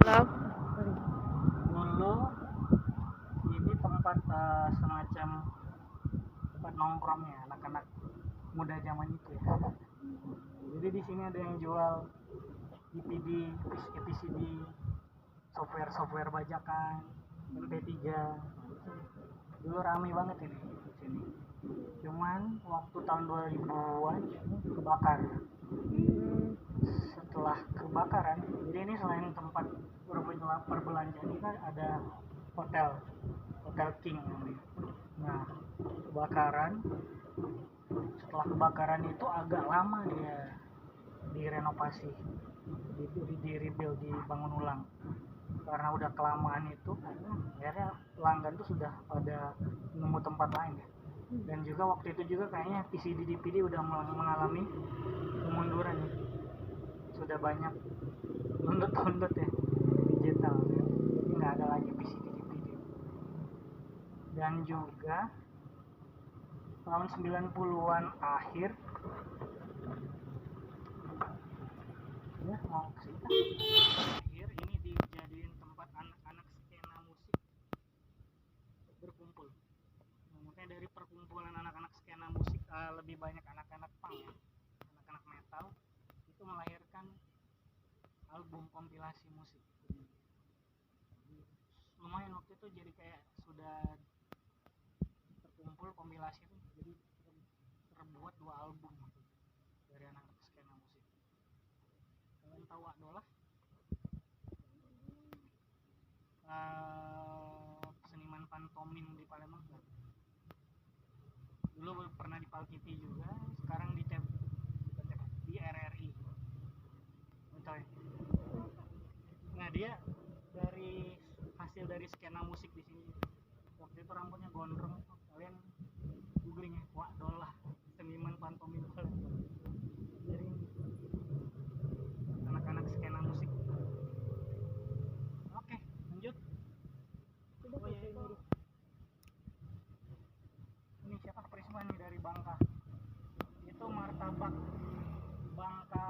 Vlog. Dulu ini tempat semacam tempat nongkrongnya anak-anak muda zaman itu ya. Jadi di sini ada yang jual DVD, VCD, software bajakan, MP3. Dulu rame banget ini di sini. Cuman waktu tahun 2000-an kebakar. Setelah kebakaran, jadi ini selain tempat perbelanjaan ini kan ada hotel King namanya. Nah, setelah kebakaran itu agak lama dia direnovasi, di rebuild, dibangun ulang. Karena udah kelamaan itu, akhirnya pelanggan tuh sudah pada nemu tempat lain ya. Dan juga waktu itu juga kayaknya VCD DVD udah mengalami kemunduran ya. Sudah banyak tundut ya digital ya. Jadi nggak ada lagi VCD DVD. Dan juga tahun 90-an akhir ya akhir ini dijadiin tempat anak-anak skena musik berkumpul. Nah, makanya dari perkumpulan anak-anak skena musik lebih banyak anak-anak punk ya, anak-anak metal, itu melahirkan album kompilasi musik. Lumayan waktu itu jadi kayak sudah terkumpul kompilasi itu, jadi terbuat 2 album dari anak-anak skena musik. Kalian tahu Adolah? Seniman pantomim di Palembang kan? Dulu pernah di Palkiti juga, sekarang di RRI. Betul ya? Nah, dia hasil dari skena musik di sini. Waktu itu rambutnya gondrong, kalian googling ya, Wak Dolah, seniman pantomim Palembang. Jadi anak-anak skena musik. Oke, lanjut. Oh ya, ini siapa Prisma nih dari Bangka. Itu martabak Bangka,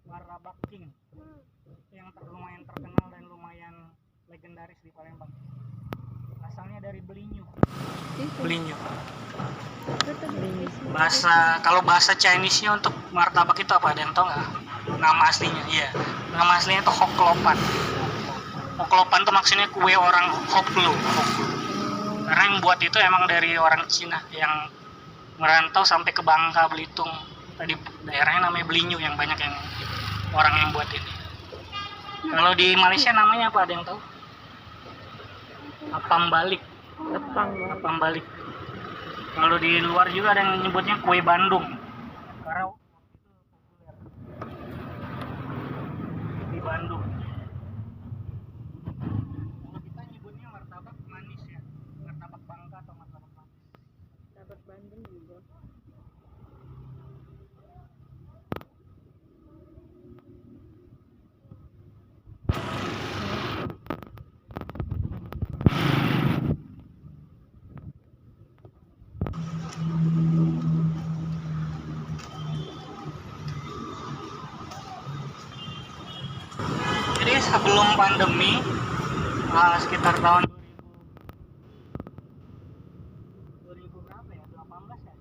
martabak King, yang lumayan terkenal dan lumayan legendaris di Palembang. Asalnya dari Belinyu. Kalau bahasa Chinese-nya untuk martabak itu apa, ada yang tahu nggak? Nama aslinya? Iya, nama aslinya itu hoklopan. Hoklopan itu maksudnya kue orang Hoklo. Karena yang buat itu emang dari orang Cina yang merantau sampai ke Bangka, Belitung. Tadi daerahnya namanya Belinyu, yang banyak yang orang yang buat ini. Kalau di Malaysia namanya apa, ada yang tahu? Apam balik. Kalau di luar juga ada yang nyebutnya kue Bandung. Karena di Bandung. Kalau kita nyebutnya martabak manis ya, martabak Bangka atau martabak manis. Dapat Bandung juga. Jadi sebelum pandemi, sekitar tahun 2000 berapa ya, 18 ya,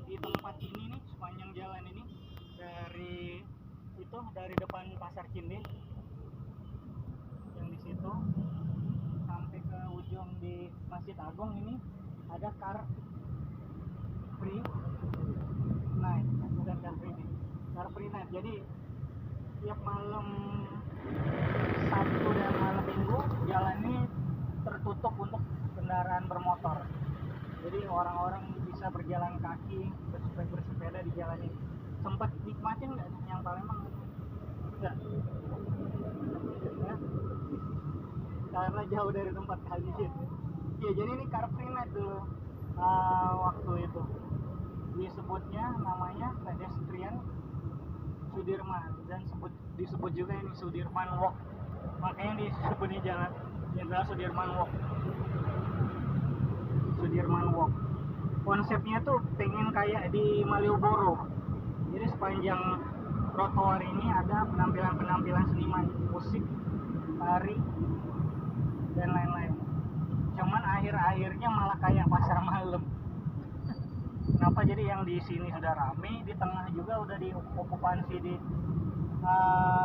di tempat ini nih, sepanjang jalan ini, dari depan Pasar Cinde yang di situ sampai ke ujung di Masjid Agung ini ada Car Free Night, bukan Car Free Night. Jadi tiap malam Sabtu dan malam Minggu jalan ini tertutup untuk kendaraan bermotor. Jadi orang-orang bisa berjalan kaki, bersepeda di jalan ini. Sempat nikmatin nggak yang Palembang? Enggak. Ya. Karena jauh dari tempat kalian. Ya, jadi ini Car Free Night dulu. Waktu itu disebutnya namanya pedestrian Sudirman, dan disebut juga ini Sudirman Walk. Makanya disebutnya jalan Jenderal Sudirman Walk. Konsepnya tuh pengen kayak di Malioboro. Jadi sepanjang trotoar ini ada penampilan-penampilan seniman, musik, tari, dan lain-lain. Cuman akhir-akhirnya malah kayak pasar malam. Kenapa? Jadi yang di sini sudah rame, di tengah juga udah diokupansi,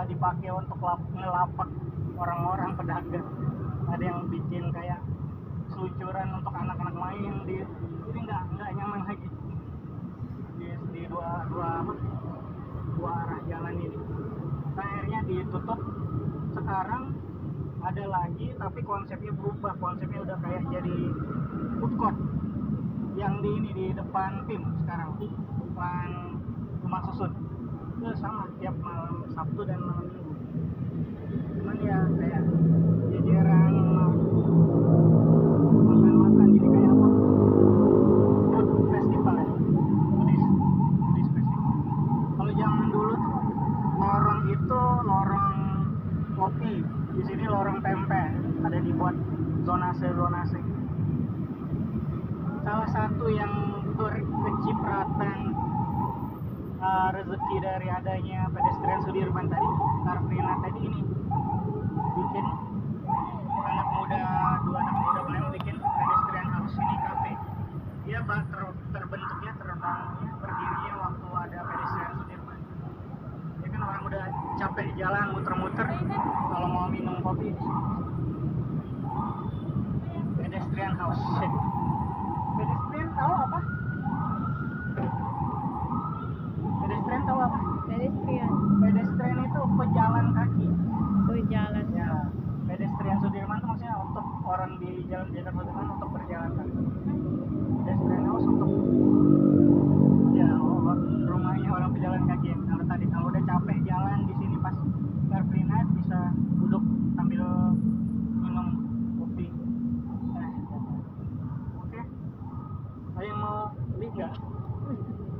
dipakai untuk ngelapak orang-orang pedagang. Ada yang bikin kayak seluncuran untuk anak-anak main di ini, nggak nyaman lagi di dua arah jalan ini. Akhirnya ditutup. Sekarang ada lagi tapi konsepnya berubah, konsepnya udah kayak jadi food court yang di depan tim sekarang, depan rumah susun. Itu sama tiap malam Sabtu dan malam Minggu. Cuman ya kayak jajaran makan jadi kayak apa, food festival ya, foodies festival. Kalau zaman dulu tuh lorong itu lorong kopi, di sini lorong tempe, ada dibuat zonase. Salah satu yang berkecipratan rezeki dari adanya pedestrian Sudirman tadi, Car Free Night tadi ini, bikin dua anak muda Palembang bikin pedestrian house ini cafe. Dia terbentuknya, terbangnya, berdirinya waktu ada pedestrian Sudirman. Ya kan orang udah capek jalan muter-muter, kalau mau minum kopi pedestrian house. Pedestrian tahu apa? Pedestrian tahu apa? Pedestrian itu pejalan kaki. Jalan. Ya, pedestrian Sudirman itu maksudnya untuk orang di jalan Sudirman untuk berjalan kaki. Pedestrian house untuk ya rumahnya orang pejalan kaki. Kalau udah capek jalan di sini pas Car Free Night bisa duduk sambil minum kopi. Oke. Ada yang mau beli nggak?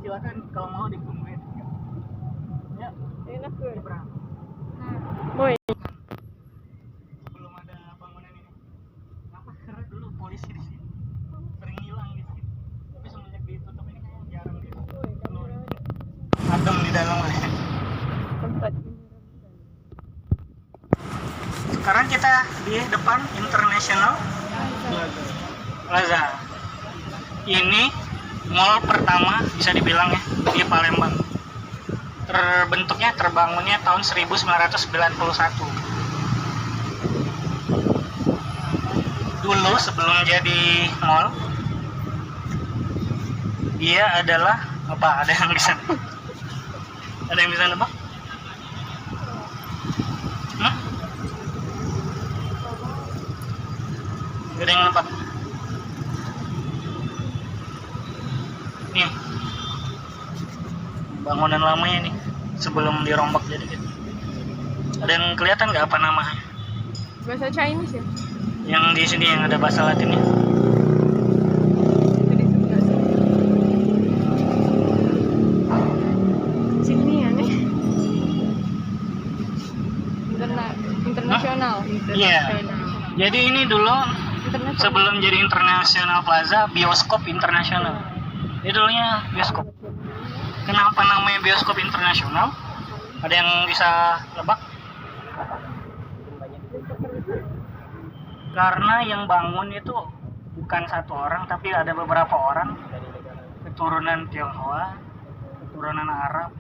Silakan kalau mau ditungguin. Ya, Enak gue. nyebrang. Boy. Belum ada bangunan ini. Kenapa? Karena dulu polisi di sini sering hilang di sini. Tapi semenjak ditutup ini kayaknya jarang di penuh. Adem di dalam. Tempat. Sekarang kita di depan International Plaza. Ini mall pertama bisa dibilang ya di Palembang. Terbangunnya tahun 1991. Dulu sebelum jadi mall, dia adalah apa? Ada yang bisa nebak? Ada yang nebak? Nih, bangunan lamanya nih sebelum dirombak jadi gitu. Ada yang kelihatan nggak apa namanya? Bahasa Chinese ya? Yang di sini yang ada bahasa Latinnya. Jadi sebelah sini ya nih. Internasional. Iya. Jadi ini dulu Internasional. sebelum jadi International Plaza, bioskop internasional. Ini dulunya bioskop. Kenapa namanya bioskop internasional? Ada yang bisa lebak? Karena yang bangun itu bukan satu orang, tapi ada beberapa orang. Keturunan Tionghoa, keturunan Arab,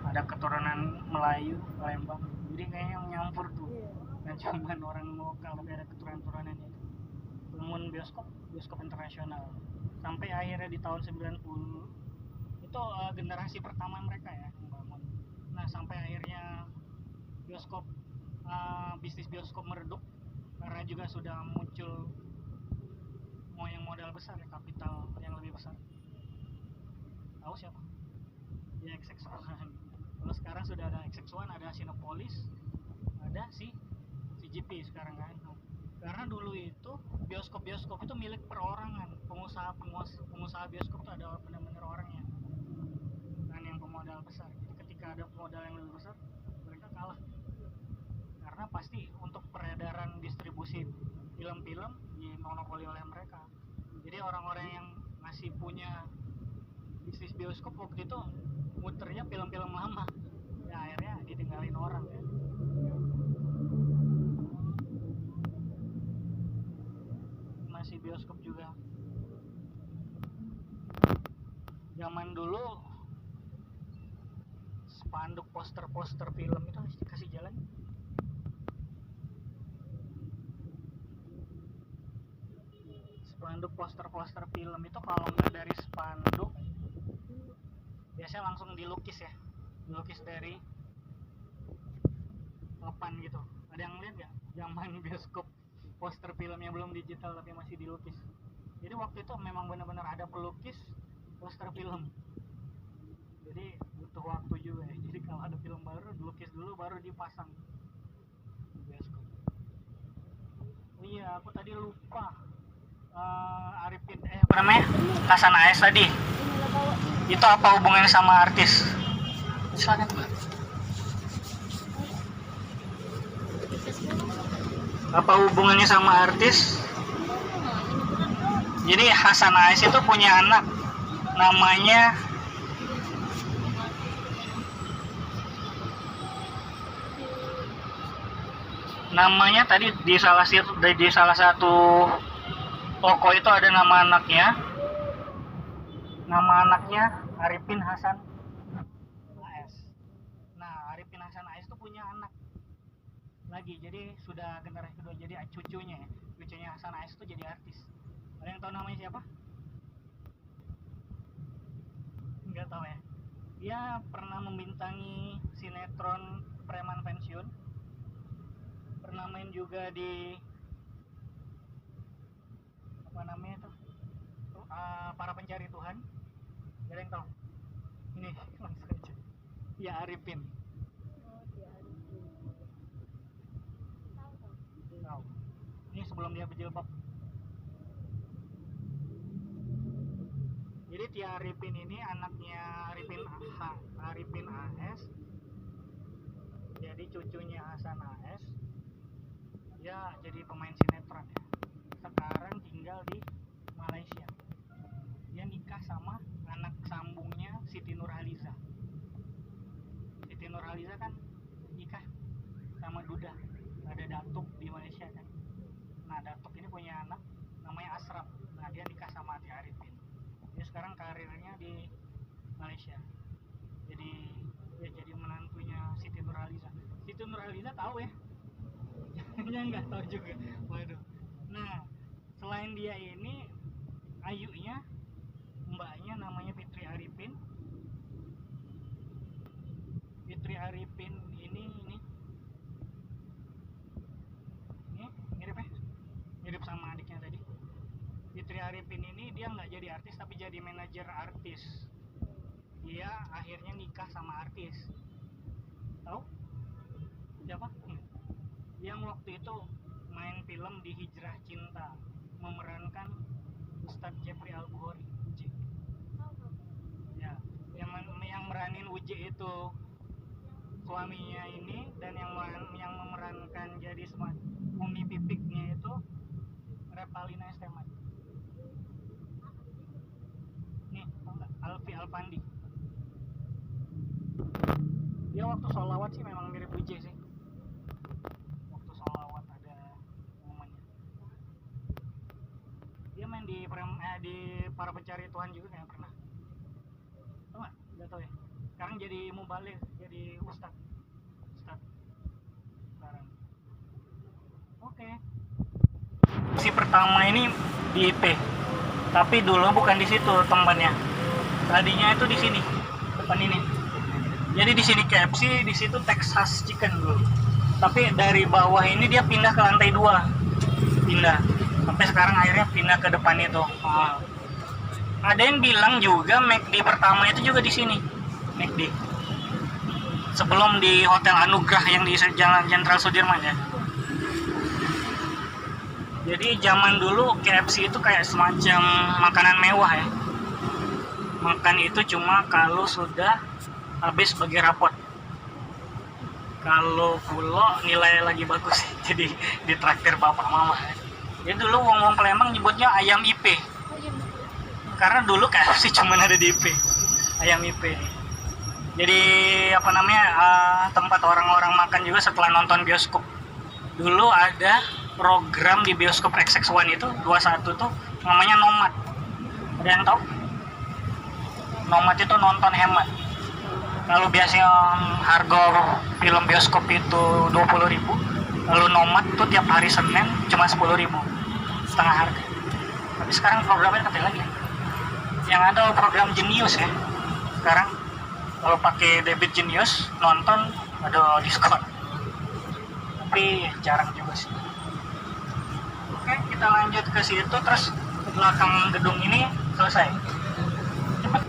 ada keturunan Melayu, Palembang. Jadi kayaknya nyampur tuh. Dan cuman orang lokal, tapi ada keturunan-keturunan itu. Bangun bioskop internasional. Sampai akhirnya di tahun 90 itu generasi pertama mereka ya yang bangun. Nah sampai akhirnya bisnis bioskop meredup karena juga sudah muncul yang modal besar ya, kapital yang lebih besar. Tahu siapa? Ya XX1. Kalau sekarang sudah ada XX1, ada Cinepolis, ada si CGV sekarang kan. Karena dulu itu bioskop itu milik perorangan, pengusaha bioskop itu ada benar-benar orangnya, dan yang pemodal besar. Jadi ketika ada pemodal yang lebih besar, mereka kalah. Karena pasti untuk peredaran distribusi film-film dimonopoli oleh mereka. Jadi orang-orang yang masih punya bisnis bioskop waktu itu muternya film-film lama ya akhirnya ditinggalin orang ya. Masih bioskop juga. Zaman dulu spanduk poster-poster film itu kasih jalan. Spanduk poster-poster film itu kalau nggak dari spanduk biasanya langsung dilukis ya, dilukis dari papan gitu. Ada yang lihat nggak zaman bioskop poster filmnya belum digital tapi masih dilukis? Jadi waktu itu memang benar-benar ada pelukis poster film, jadi butuh waktu juga ya. Jadi kalau ada film baru dilukis dulu baru dipasang di bioskop. Oh iya, aku tadi lupa Arifin apa namanya, Hasan AS tadi itu apa hubungannya sama artis? Silakan. Apa hubungannya sama artis? Jadi Hasan AS itu punya anak namanya tadi di salah satu toko itu ada nama anaknya Arifin Hasan AS. Nah, Arifin Hasan AS itu punya anak lagi, jadi sudah generasi kedua, jadi cucunya Hasan AS itu jadi artis. Ada yang tahu namanya siapa? Nggak tahu ya. Dia pernah membintangi sinetron Preman Pensiun, pernah main juga di apa namanya tuh, Para Pencari Tuhan. Ada yang tahu? Ini langsung aja. Ya, Arifin. Tahu. Ini sebelum dia berjilbab. Jadi Tia Arifin ini anaknya Arifin AS, jadi cucunya Hasan AS. Dia jadi pemain sinetron ya. Sekarang tinggal di Malaysia. Dia nikah sama anak sambungnya Siti Nurhaliza. Siti Nurhaliza kan nikah sama Duda. Ada Datuk di Malaysia kan. Nah, Datuk ini punya anak namanya Asraf. Nah, dia nikah sama Tia Arifin. Dia sekarang karirnya di Malaysia. Jadi dia jadi menantunya Siti Nurhaliza. Siti Nurhaliza tahu ya? Dia nggak tahu juga. Waduh. Nah, selain dia ini, ayunya, mbaknya namanya Fitri Arifin. Fitri Arifin ini mirip ya? Mirip sama adiknya tadi. Fitri Arifin ini dia nggak jadi artis tapi jadi manajer artis. Dia akhirnya nikah sama artis. Tahu? Siapa? Yang waktu itu main film di Hijrah Cinta, memerankan Ustadz Jeffrey Al-Bukhari, Uji. Ya, yang meranin Uji itu suaminya ini, dan yang memerankan jadi Umi Pipiknya itu Revalina S. Temat. Nih, tau nggak? Alfi Alpandi. Dia waktu sholawat sih memang mirip Uji sih. Waktu sholawat ada momennya. Dia main di Para Pencari Tuhan juga kayak pernah. Tau nggak? Nggak tahu ya. Sekarang jadi mubalik, jadi ustadz sekarang. Oke. Si pertama ini di IP, tapi dulu bukan di situ tempatnya. Tadinya itu di sini, depan ini. Jadi di sini KFC, di situ Texas Chicken dulu. Tapi dari bawah ini dia pindah ke lantai 2, sampai sekarang akhirnya pindah ke depan itu. Ada yang bilang juga McD pertama itu juga di sini, McD. Sebelum di Hotel Anugrah yang di Jalan Jenderal Sudirman ya. Jadi zaman dulu KFC itu kayak semacam makanan mewah ya. Makan itu cuma kalau sudah habis bagi rapot. Kalau pulo nilai lagi bagus, jadi ditraktir bapak mama. Jadi dulu wong-wong Palembang nyebutnya ayam IP. Karena dulu KFC cuma ada di IP. Ayam IP. Jadi apa namanya, tempat orang-orang makan juga setelah nonton bioskop. Dulu ada program di bioskop XX1 itu 21 tuh namanya Nomad. Ada yang tahu? Nomad itu nonton hemat. Kalau biasanya harga film bioskop itu 20.000, lalu Nomad tuh tiap hari Senin cuma 10.000, setengah harga. Tapi sekarang programnya kecil lagi. Yang ada program Genius ya. Sekarang kalau pakai debit Genius nonton ada diskon. Tapi jarang juga sih. Oke, kita lanjut ke situ, terus ke belakang gedung ini selesai. Cepat.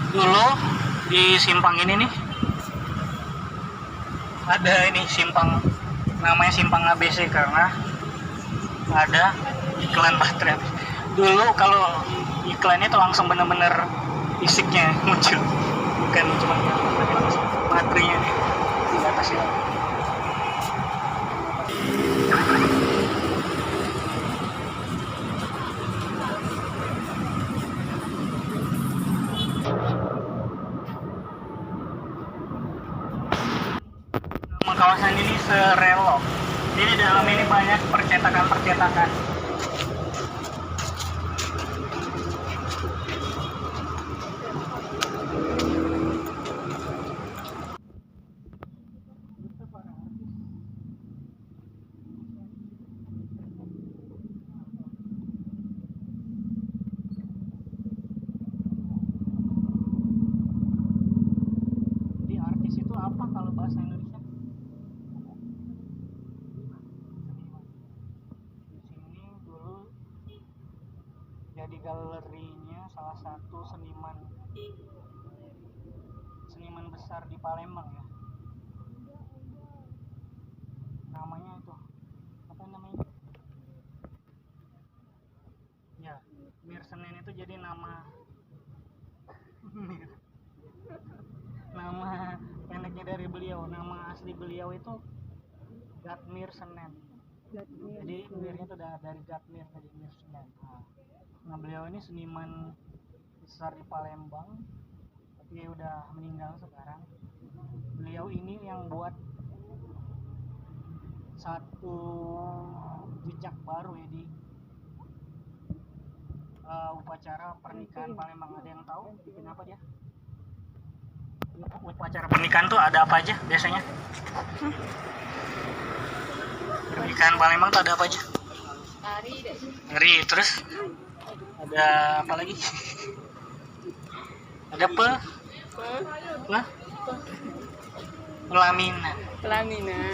Dulu di simpang ini nih ada ini simpang, namanya simpang ABC karena ada iklan baterai. Dulu kalau iklannya tuh langsung bener-bener fisiknya muncul, bukan cuma baterainya nih di atasnya. Nama kawasan ini Serelok. Jadi di dalam ini banyak percetakan-percetakan. Jadi artis itu apa kalau bahasa Indonesia? Di sini dulu jadi galerinya salah satu seniman besar di Palembang ya. Namanya itu apa namanya? Ya, Mir Senin itu jadi nama Mir. Nama pendeknya dari beliau. Nama asli beliau itu Gatmir Senen. Jadi Mirnya itu dari Gatmir jadi Mir Senen. Nah, beliau ini seniman besar di Palembang, tapi udah meninggal sekarang. Beliau ini yang buat satu jejak baru ya di upacara pernikahan Palembang. Ada yang tahu bikin apa dia? Upacara pernikahan tuh ada apa aja biasanya? Pernikahan Palembang tuh ada apa aja? Tari, terus ada apa lagi? Ada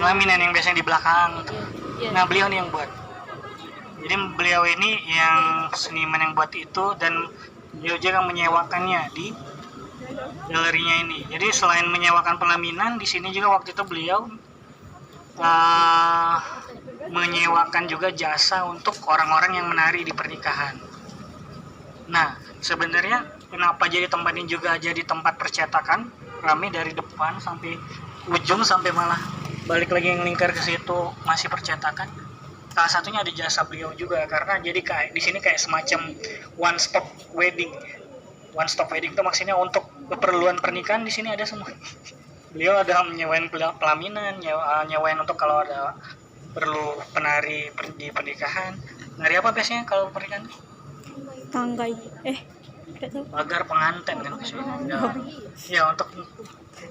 pelaminan yang biasanya di belakang tuh. Nah, beliau nih yang buat. Jadi beliau ini yang seniman yang buat itu, dan beliau juga menyewakannya di galerinya ini. Jadi selain menyewakan pelaminan, di sini juga waktu itu beliau menyewakan juga jasa untuk orang-orang yang menari di pernikahan. Nah, sebenarnya kenapa jadi tempat ini juga jadi tempat percetakan, ramai dari depan sampai ujung, sampai malah balik lagi yang lingkar ke situ masih percetakan. Salah satunya ada jasa beliau juga, karena jadi kayak di sini kayak semacam one stop wedding. One stop wedding itu maksudnya untuk keperluan pernikahan di sini ada semua. Beliau ada menyewain pelaminan, nyewain untuk kalau ada perlu penari di pernikahan. Nari apa biasanya kalau pernikahan? Tanggai. Pagar pengantin kan biasanya. Ya, untuk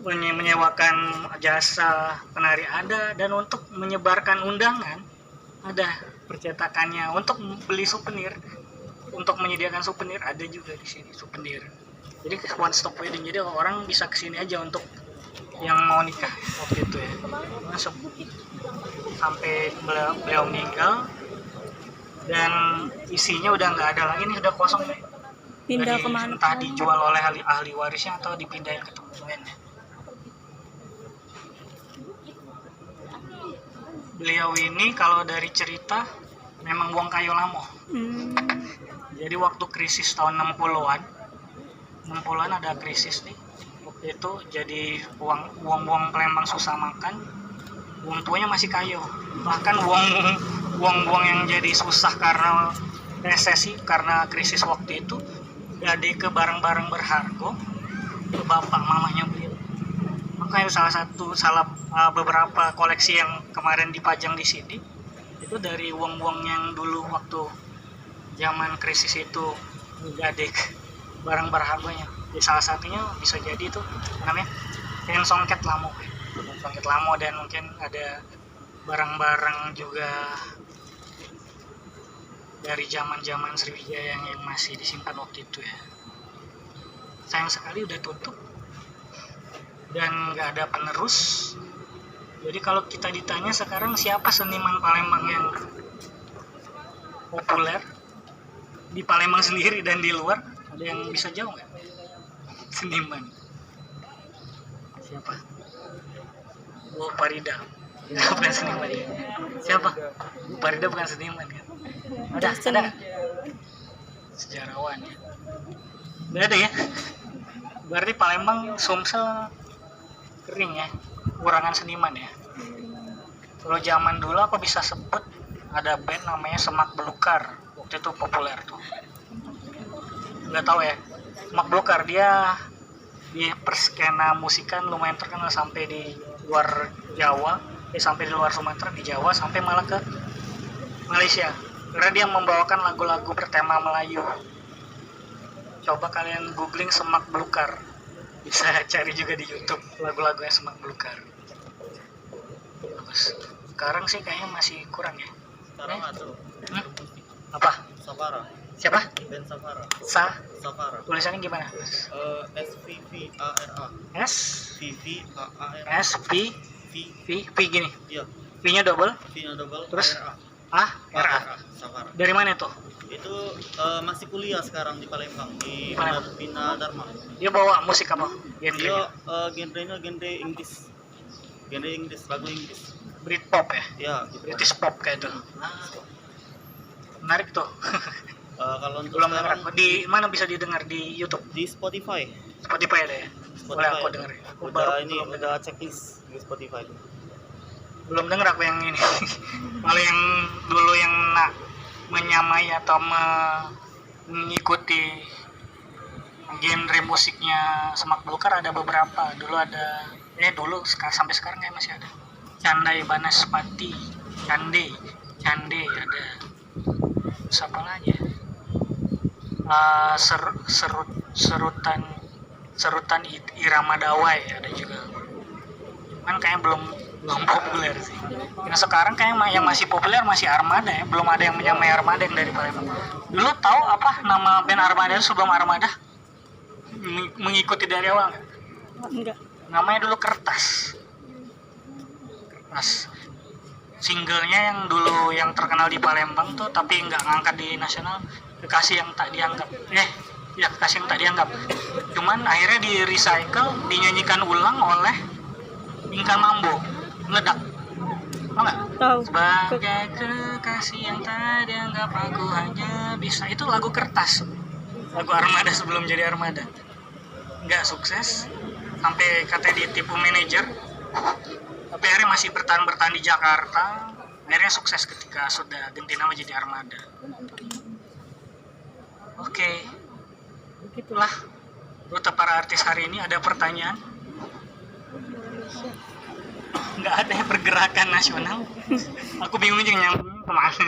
menyewakan jasa penari ada, dan untuk menyebarkan undangan ada percetakannya. Untuk beli souvenir, untuk menyediakan souvenir ada juga di sini souvenir. Jadi one stop wedding, jadi orang bisa kesini aja untuk yang mau nikah waktu itu ya. Masuk sampai beliau meninggal, dan isinya udah nggak ada lagi nih, udah kosong nih. Pindah Jadi, kemana? entah dijual oleh ahli warisnya atau dipindahin ke tempat lain. Beliau ini kalau dari cerita memang wong kayo lamo. Jadi waktu krisis tahun 60-an 60-an ada krisis nih. Waktu itu jadi uang Palembang susah makan, uang tuanya masih kayu. Bahkan uang yang jadi susah karena resesi, karena krisis waktu itu, gade ke barang-barang berharga ke bapak mamanya beliau. Makanya beberapa koleksi yang kemarin dipajang di sini itu dari uang yang dulu waktu zaman krisis itu gade barang berharganya. Jadi salah satunya bisa jadi itu namanya songket lamo, dan mungkin ada barang-barang juga dari zaman Sriwijaya yang masih disimpan waktu itu ya. Sayang sekali udah tutup dan nggak ada penerus. Jadi kalau kita ditanya sekarang siapa seniman Palembang yang populer di Palembang sendiri dan di luar, ada yang bisa jawab nggak? Seniman siapa? Bu Farida bukan seniman ya? Siapa? Bu Farida bukan seniman kan? Ada nggak? Sejarawan ya? Nggak ada ya? Berarti Palembang Sumsel kering ya, kurangan seniman ya. Kalau zaman dulu aku bisa sebut ada band namanya Semak Belukar, waktu itu populer tuh. Nggak tahu ya, Semak Belukar dia di perskena musikan lumayan terkenal sampai di luar Jawa, sampai di luar Sumatera, di Jawa, sampai malah ke Malaysia. Karena dia membawakan lagu-lagu bertema Melayu. Coba kalian googling Semak Belukar, bisa cari juga di YouTube lagu-lagunya Semak Belukar. Bagus. Sekarang sih kayaknya masih kurang ya. Sekarang ada. Apa? Safara. Siapa? Band Safara. Safara. Tulisannya gimana? SVVARA. S V S V V gini. Iya. V-nya double. V-nya double. Terus RA. RA. Safara. Dari mana itu? Itu masih kuliah sekarang di Palembang di Palembang. Bina Dharma. Dia bawa musik apa? Dia Genrenya? genrenya genre Inggris. Genre Inggris, lagu Inggris. Britpop ya? Ya, gitu. British pop kayak itu. Menarik tuh. Kalau untuk Belum sekarang denger. Di mana bisa didengar di YouTube? di Spotify. Spotify ada ya? Boleh aku denger. Aku baru Udah checklist di Spotify. belum denger aku yang ini. Kalau yang dulu yang menyamai atau mengikuti genre musiknya Semak Belukar ada beberapa. Dulu ada sampai sekarang kayak masih ada. Candai Banaspati, Cande ada. Terus apa lagi ya? Serutan Irama Dawai ada juga. Cuman kayaknya belum populer sih. Yang sekarang kayaknya yang masih populer masih Armada ya. Belum ada yang menyamai Armada yang dari Palembang. Dulu tahu apa nama band Armada sebelum Armada? Mengikuti dari awal nggak? Enggak. Namanya dulu Kertas. Singlenya yang dulu yang terkenal di Palembang tuh tapi nggak ngangkat di nasional, Kekasih yang tak dianggap. Kekasih yang tak dianggap. Cuman akhirnya di recycle, dinyanyikan ulang oleh Inka Mambo. Meledak. Tahu nggak? Tahu. Sebagai kekasih yang tak dianggap aku hanya bisa. Itu lagu Kertas. Lagu Armada sebelum jadi Armada. Nggak sukses. Sampai katanya ditipu manajer. Tapi akhirnya masih bertahan di Jakarta. Akhirnya sukses ketika sudah ganti nama jadi Armada. Oke. Begitulah rute para artis hari ini. Ada pertanyaan? Nggak ada pergerakan nasional. Aku bingung aja nyambungnya kemana.